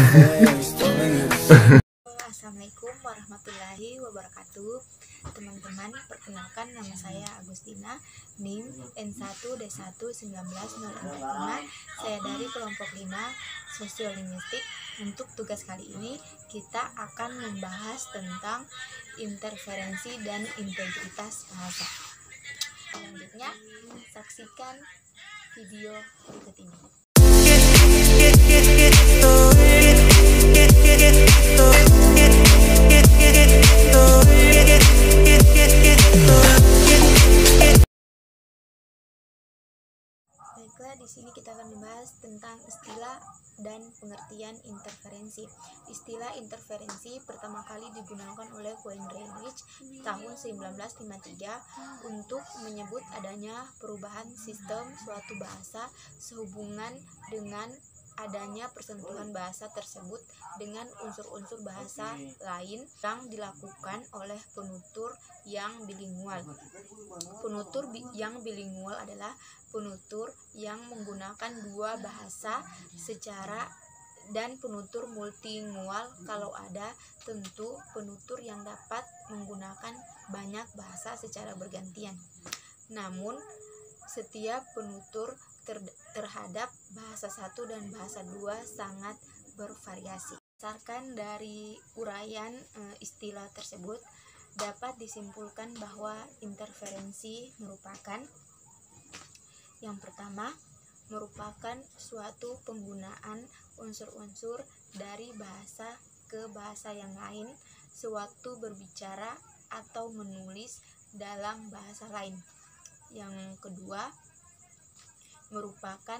Assalamualaikum warahmatullahi wabarakatuh. Teman-teman, perkenalkan nama saya Agustina, NIM N1D11905. Saya dari kelompok 5 Sosiolinguistik. Untuk tugas kali ini kita akan membahas tentang interferensi dan integritas bahasa. Selanjutnya, saksikan video berikut ini. Baiklah, di sini kita akan membahas tentang istilah dan pengertian interferensi. Istilah interferensi pertama kali digunakan oleh Wayne Greenwich tahun 1953 untuk menyebut adanya perubahan sistem suatu bahasa sehubungan dengan adanya persentuhan bahasa tersebut dengan unsur-unsur bahasa lain yang dilakukan oleh penutur yang bilingual. Penutur yang bilingual adalah penutur yang menggunakan dua bahasa secara dan penutur multilingual kalau ada tentu penutur yang dapat menggunakan banyak bahasa secara bergantian. Namun setiap penutur terhadap bahasa satu dan bahasa dua sangat bervariasi. Berdasarkan dari uraian istilah tersebut, dapat disimpulkan bahwa interferensi merupakan yang pertama, merupakan suatu penggunaan unsur-unsur dari bahasa ke bahasa yang lain sewaktu berbicara atau menulis dalam bahasa lain. Yang kedua, merupakan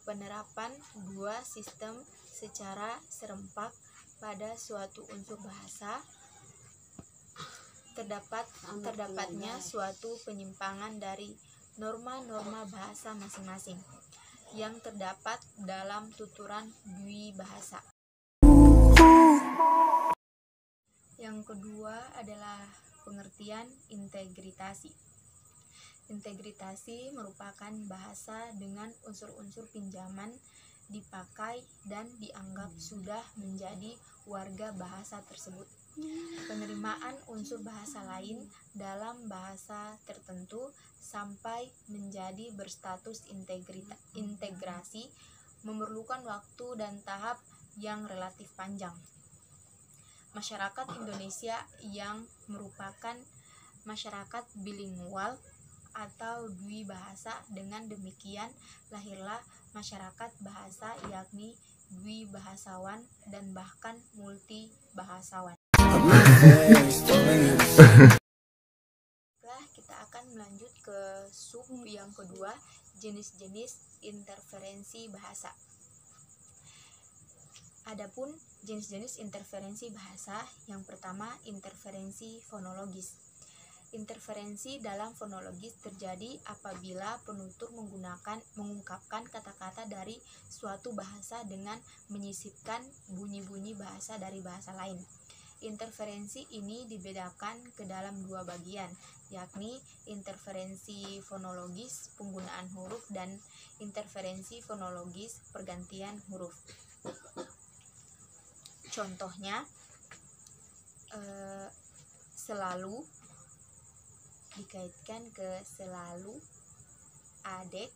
penerapan dua sistem secara serempak pada suatu unsur bahasa. Terdapatnya suatu penyimpangan dari norma-norma bahasa masing-masing yang terdapat dalam tuturan dwi bahasa. Yang kedua adalah pengertian integritasi. Integritasi merupakan bahasa dengan unsur-unsur pinjaman dipakai dan dianggap sudah menjadi warga bahasa tersebut. Penerimaan unsur bahasa lain dalam bahasa tertentu sampai menjadi berstatus integrasi memerlukan waktu dan tahap yang relatif panjang. Masyarakat Indonesia yang merupakan masyarakat bilingual atau dwi bahasa, dengan demikian lahirlah masyarakat bahasa yakni dwi bahasawan dan bahkan multi bahasawan. Kita akan melanjut ke sub yang kedua, jenis-jenis interferensi bahasa. Adapun jenis-jenis interferensi bahasa, yang pertama interferensi fonologis. Interferensi dalam fonologis terjadi apabila penutur mengungkapkan kata-kata dari suatu bahasa dengan menyisipkan bunyi-bunyi bahasa dari bahasa lain. Interferensi ini dibedakan ke dalam dua bagian, yakni interferensi fonologis penggunaan huruf dan interferensi fonologis pergantian huruf. Contohnya, selalu dikaitkan ke selalu, adek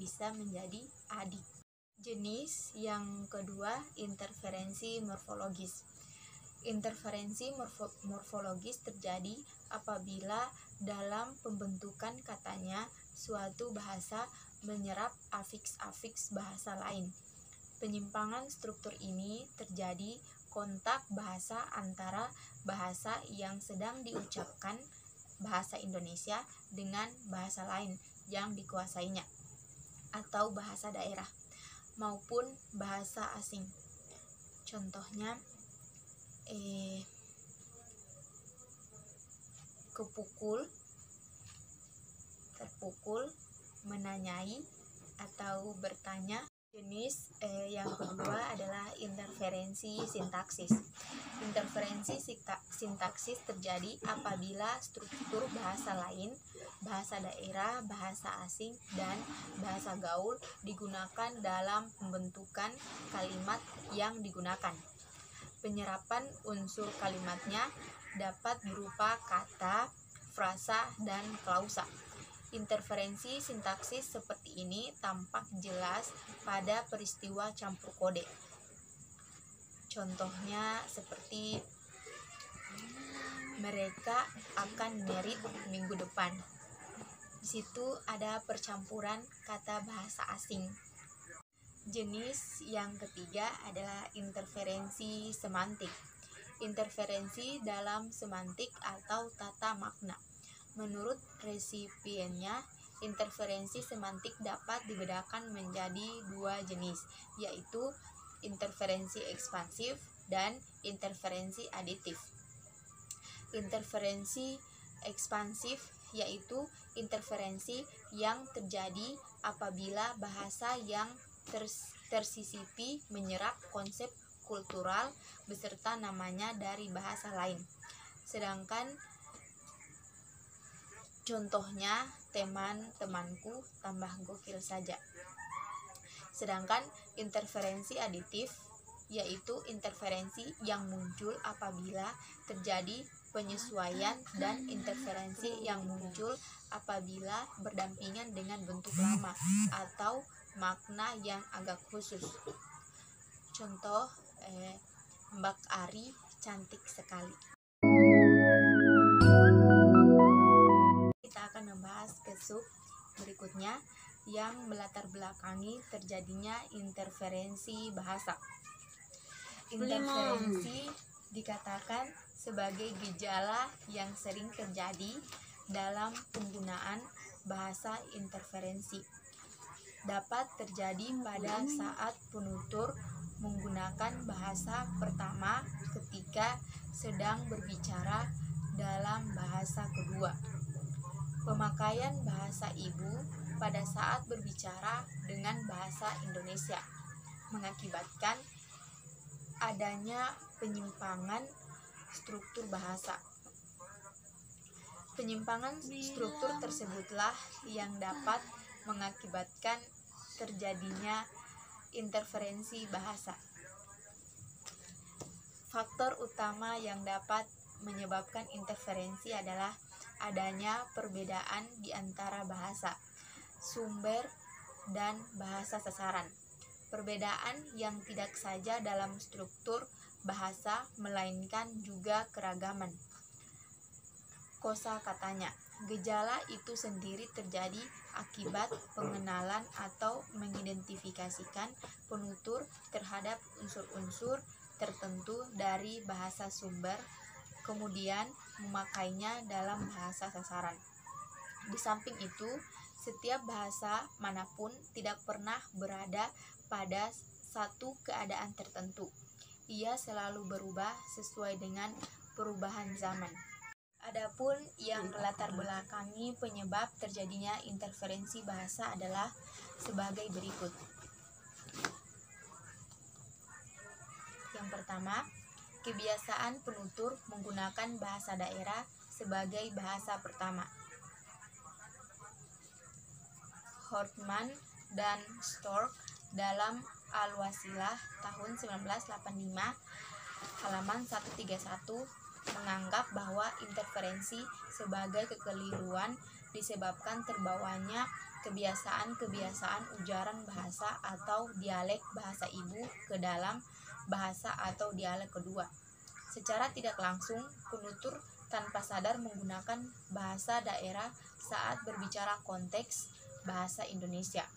bisa menjadi adik. Jenis yang kedua, interferensi morfologis. Interferensi morfologis terjadi apabila dalam pembentukan katanya suatu bahasa menyerap afiks-afiks bahasa lain. Penyimpangan struktur ini terjadi kontak bahasa antara bahasa yang sedang diucapkan bahasa Indonesia dengan bahasa lain yang dikuasainya atau bahasa daerah maupun bahasa asing. Contohnya, kepukul, terpukul, menanyai atau bertanya. Jenis yang kedua adalah interferensi sintaksis. Interferensi sintaksis terjadi apabila struktur bahasa lain, bahasa daerah, bahasa asing, dan bahasa gaul digunakan dalam pembentukan kalimat yang digunakan. Penyerapan unsur kalimatnya dapat berupa kata, frasa, dan klausa. Interferensi sintaksis seperti ini tampak jelas pada peristiwa campur kode. Contohnya seperti mereka akan merit minggu depan. Di situ ada percampuran kata bahasa asing. Jenis yang ketiga adalah interferensi semantik. Interferensi dalam semantik atau tata makna. Menurut resipiennya, interferensi semantik dapat dibedakan menjadi dua jenis, yaitu interferensi ekspansif dan interferensi aditif. Interferensi ekspansif yaitu interferensi yang terjadi apabila bahasa yang tersisipi menyerap konsep kultural beserta namanya dari bahasa lain. Sedangkan contohnya teman-temanku tambah gokil saja. Sedangkan interferensi aditif yaitu interferensi yang muncul apabila terjadi penyesuaian dan interferensi yang muncul apabila berdampingan dengan bentuk lama atau makna yang agak khusus. Contoh, Mbak Ari cantik sekali. Kita akan membahas ke sub berikutnya yang melatar belakangi terjadinya interferensi bahasa. Interferensi dikatakan sebagai gejala yang sering terjadi dalam penggunaan bahasa interferensi. Dapat terjadi pada saat penutur menggunakan bahasa pertama ketika sedang berbicara dalam bahasa kedua. Pemakaian bahasa ibu pada saat berbicara dengan bahasa Indonesia mengakibatkan adanya penyimpangan struktur bahasa. Penyimpangan struktur tersebutlah yang dapat mengakibatkan terjadinya interferensi bahasa. Faktor utama yang dapat menyebabkan interferensi adalah adanya perbedaan di antara bahasa sumber dan bahasa sasaran. Perbedaan yang tidak saja dalam struktur bahasa melainkan juga keragaman kosakatanya. Gejala itu sendiri terjadi akibat pengenalan atau mengidentifikasikan penutur terhadap unsur-unsur tertentu dari bahasa sumber, kemudian memakainya dalam bahasa sasaran. Di samping itu, setiap bahasa manapun tidak pernah berada pada satu keadaan tertentu. Ia selalu berubah sesuai dengan perubahan zaman. Adapun yang melatar belakangi penyebab terjadinya interferensi bahasa adalah sebagai berikut. Yang pertama, kebiasaan penutur menggunakan bahasa daerah sebagai bahasa pertama. Hortman dan Stork dalam Al-Wasilah tahun 1985 halaman 131 menganggap bahwa interferensi sebagai kekeliruan disebabkan terbawanya kebiasaan-kebiasaan ujaran bahasa atau dialek bahasa ibu ke dalam bahasa atau dialek kedua. Secara tidak langsung, penutur tanpa sadar menggunakan bahasa daerah saat berbicara konteks bahasa Indonesia.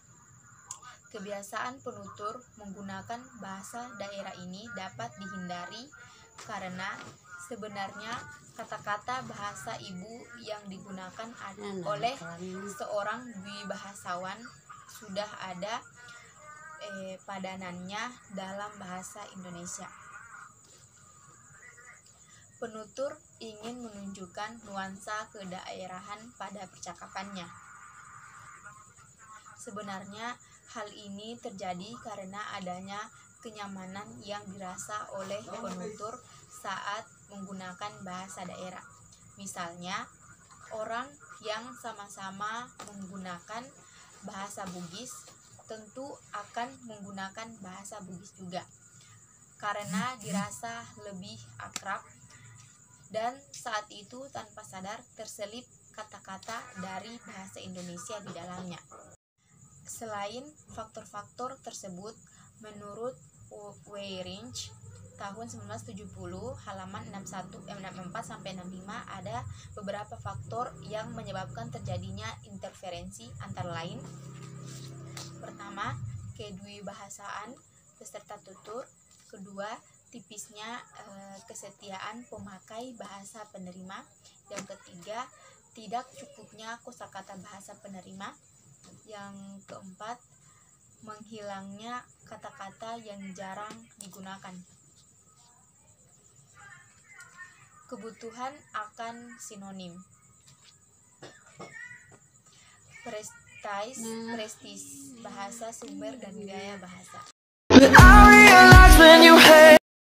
Kebiasaan penutur menggunakan bahasa daerah ini dapat dihindari karena sebenarnya kata-kata bahasa ibu yang digunakan oleh seorang wibahasawan sudah ada padanannya dalam bahasa Indonesia. Penutur ingin menunjukkan nuansa kedaerahan pada percakapannya. Sebenarnya Hal ini terjadi karena adanya kenyamanan yang dirasa oleh penutur saat menggunakan bahasa daerah. Misalnya, orang yang sama-sama menggunakan bahasa Bugis tentu akan menggunakan bahasa Bugis juga, karena dirasa lebih akrab, dan saat itu tanpa sadar terselip kata-kata dari bahasa Indonesia di dalamnya. Selain faktor-faktor tersebut, menurut Weyrinck tahun 1970 halaman 64-65 ada beberapa faktor yang menyebabkan terjadinya interferensi, antara lain: pertama, kedwibahasaan peserta tutur; kedua, tipisnya kesetiaan pemakai bahasa penerima; yang ketiga, tidak cukupnya kosakata bahasa penerima; yang keempat, menghilangnya kata-kata yang jarang digunakan. Kebutuhan akan sinonim. Prestis bahasa, sumber, dan gaya bahasa.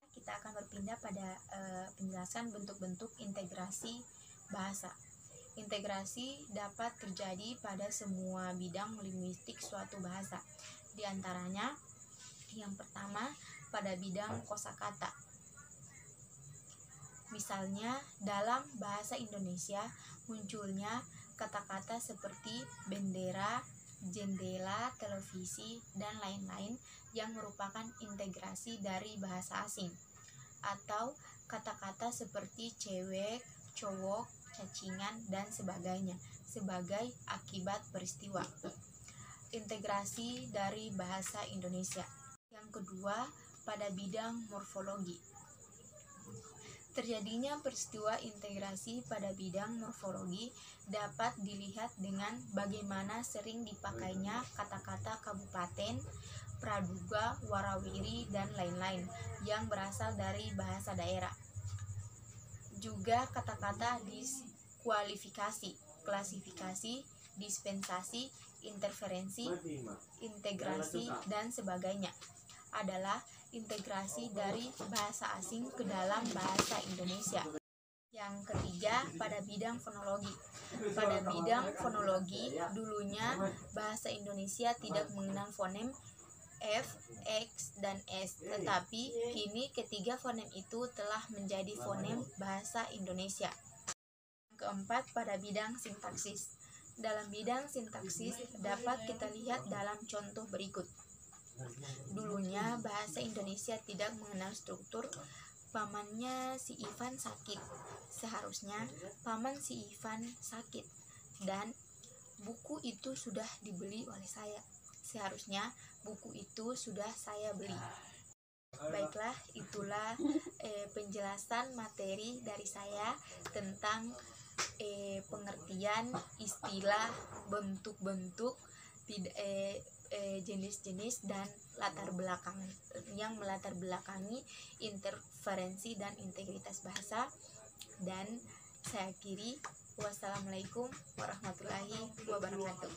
Kita akan berpindah pada penjelasan bentuk-bentuk integrasi bahasa. Integrasi dapat terjadi pada semua bidang linguistik suatu bahasa. Di antaranya, yang pertama, pada bidang kosakata. Misalnya, dalam bahasa Indonesia munculnya kata-kata seperti bendera, jendela, televisi, dan lain-lain yang merupakan integrasi dari bahasa asing, atau kata-kata seperti cewek, cowok, cacingan, dan sebagainya sebagai akibat peristiwa. Integrasi dari bahasa Indonesia. Yang kedua, pada bidang morfologi. Terjadinya peristiwa integrasi pada bidang morfologi dapat dilihat dengan bagaimana sering dipakainya kata-kata kabupaten, praduga, warawiri, dan lain-lain yang berasal dari bahasa daerah. Juga kata-kata diskualifikasi, klasifikasi, dispensasi, interferensi, integrasi, dan sebagainya adalah integrasi dari bahasa asing ke dalam bahasa Indonesia. Yang ketiga, pada bidang fonologi. Pada bidang fonologi, dulunya bahasa Indonesia tidak mengenal fonem F, X, dan S, tetapi kini ketiga fonem itu telah menjadi fonem bahasa Indonesia. Yang keempat, pada bidang sintaksis. Dalam bidang sintaksis dapat kita lihat dalam contoh berikut. Dulunya bahasa Indonesia tidak mengenal struktur. Pamannya si Ivan sakit. Seharusnya paman si Ivan sakit, dan buku itu sudah dibeli oleh saya. Seharusnya buku itu sudah saya beli. Baiklah, itulah penjelasan materi dari saya tentang pengertian istilah, bentuk-bentuk, jenis-jenis, dan latar belakang yang melatar belakangi interferensi dan integritas bahasa. Dan saya akhiri, wassalamualaikum warahmatullahi wabarakatuh.